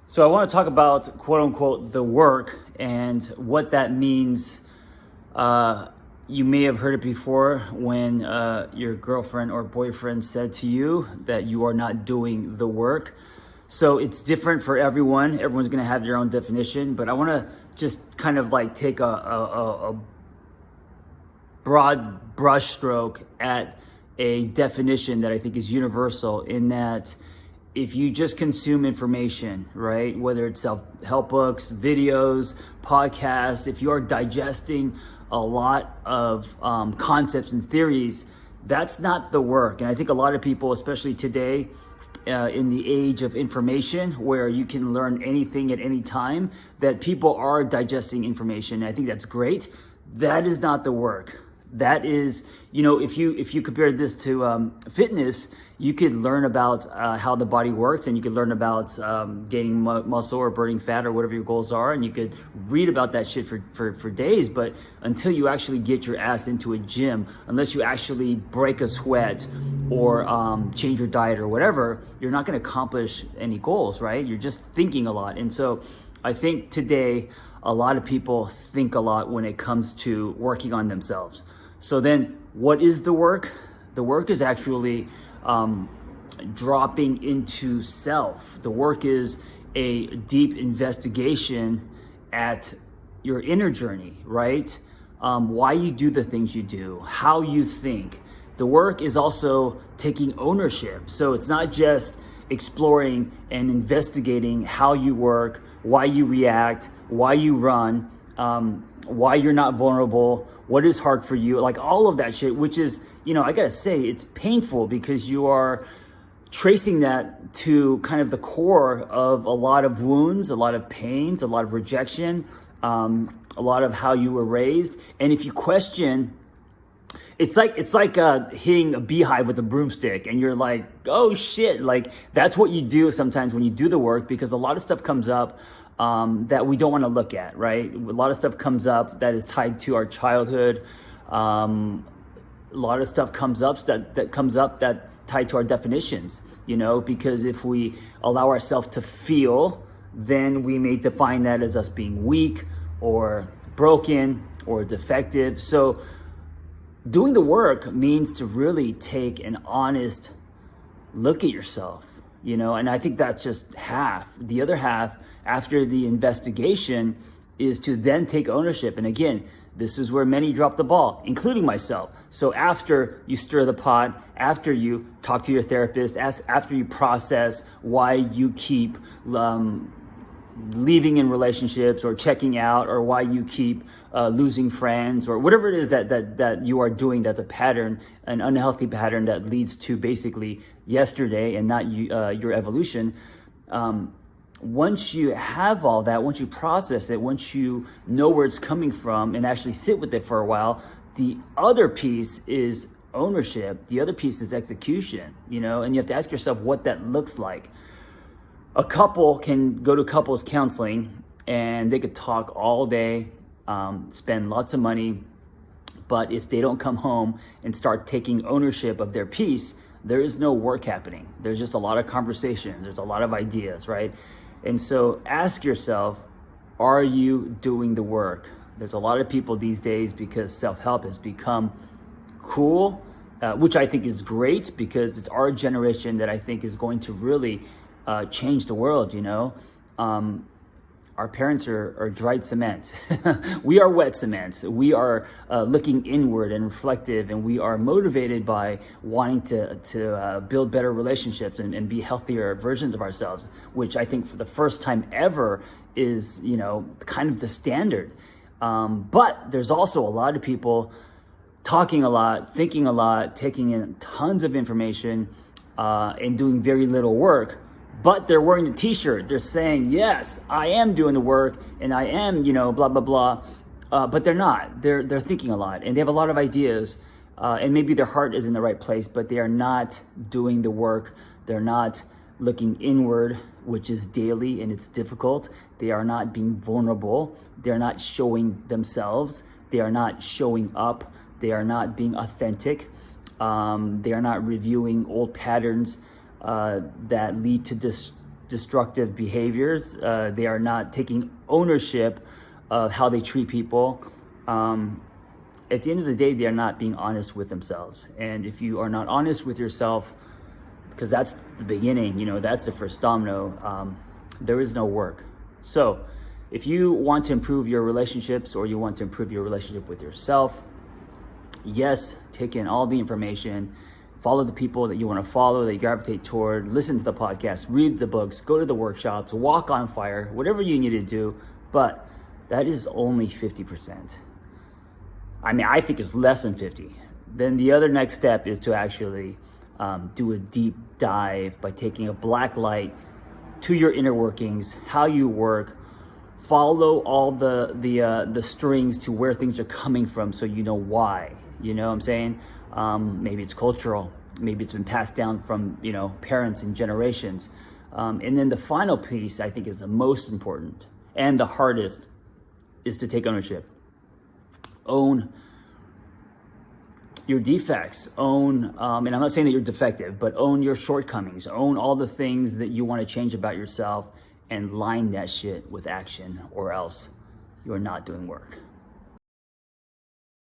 So I want to talk about quote unquote the work and what that means. You may have heard it before when your girlfriend or boyfriend said to you that you are not doing the work. So it's different for everyone. Everyone's going to have their own definition, but I want to just kind of like take a broad brushstroke at a definition that I think is universal, in that if you just consume information, right, whether it's self-help books, videos, podcasts, if you are digesting a lot of concepts and theories, that's not the work. And I think a lot of people, especially today, in the age of information where you can learn anything at any time, that people are digesting information. And I think that's great. That is not the work. That is, if you compare this to fitness, you could learn about how the body works, and you could learn about gaining muscle or burning fat or whatever your goals are, and you could read about that shit for days. But until you actually get your ass into a gym, unless you actually break a sweat or change your diet or whatever, you're not going to accomplish any goals, right? You're just thinking a lot. And so I think today a lot of people think a lot when it comes to working on themselves. So then what is the work? The work is actually dropping into self. The work is a deep investigation at your inner journey, right? Why you do the things you do, how you think. The work is also taking ownership. So it's not just exploring and investigating how you work, why you react, why you run, why you're not vulnerable, what is hard for you, like all of that shit, which is, I gotta say, it's painful because you are tracing that to kind of the core of a lot of wounds, a lot of pains, a lot of rejection, a lot of how you were raised. And if you question, it's like hitting a beehive with a broomstick, and you're like, oh shit, like that's what you do sometimes when you do the work, because a lot of stuff comes up that we don't want to look at, right? A lot of stuff comes up that is tied to our childhood. A lot of stuff comes up that's tied to our definitions, because if we allow ourselves to feel, then we may define that as us being weak or broken or defective. So doing the work means to really take an honest look at yourself, and I think that's just half. The other half, after the investigation, is to then take ownership. And again, this is where many drop the ball, including myself. So after you stir the pot, after you talk to your therapist, after you process why you keep leaving in relationships or checking out, or why you keep losing friends, or whatever it is that you are doing that's a pattern, an unhealthy pattern that leads to basically yesterday and not your evolution. Once you have all that, once you process it, once you know where it's coming from and actually sit with it for a while, the other piece is ownership. The other piece is execution, and you have to ask yourself what that looks like. A couple can go to couples counseling and they could talk all day, spend lots of money, but if they don't come home and start taking ownership of their piece, there is no work happening. There's just a lot of conversations. There's a lot of ideas, right? And so ask yourself, are you doing the work? There's a lot of people these days, because self-help has become cool, which I think is great, because it's our generation that I think is going to really change the world, Our parents are dried cement. We are wet cement. We are looking inward and reflective, and we are motivated by wanting to build better relationships and be healthier versions of ourselves, which I think for the first time ever is, kind of the standard. But there's also a lot of people talking a lot, thinking a lot, taking in tons of information, and doing very little work. But they're wearing the t-shirt. They're saying, yes, I am doing the work, and I am, blah, blah, blah. But they're not. They're thinking a lot, and they have a lot of ideas. And maybe their heart is in the right place, but they are not doing the work. They're not looking inward, which is daily, and it's difficult. They are not being vulnerable. They're not showing themselves. They are not showing up. They are not being authentic. They are not reviewing old patterns that lead to destructive behaviors. They are not taking ownership of how they treat people. At the end of the day, they are not being honest with themselves. And if you are not honest with yourself, because that's the beginning, that's the first domino, there is no work. So if you want to improve your relationships, or you want to improve your relationship with yourself, yes, take in all the information, follow the people that you want to follow, that you gravitate toward, listen to the podcast, read the books, go to the workshops, walk on fire, whatever you need to do. But that is only 50%. I think it's less than 50. Then the other next step is to actually do a deep dive by taking a black light to your inner workings, how you work, follow all the strings to where things are coming from, so you know why. You know what I'm saying? Maybe it's cultural. Maybe it's been passed down from parents and generations. And then the final piece, I think, is the most important and the hardest, is to take ownership. Own your defects, own, and I'm not saying that you're defective, but own your shortcomings, own all the things that you want to change about yourself, and line that shit with action, or else you're not doing work.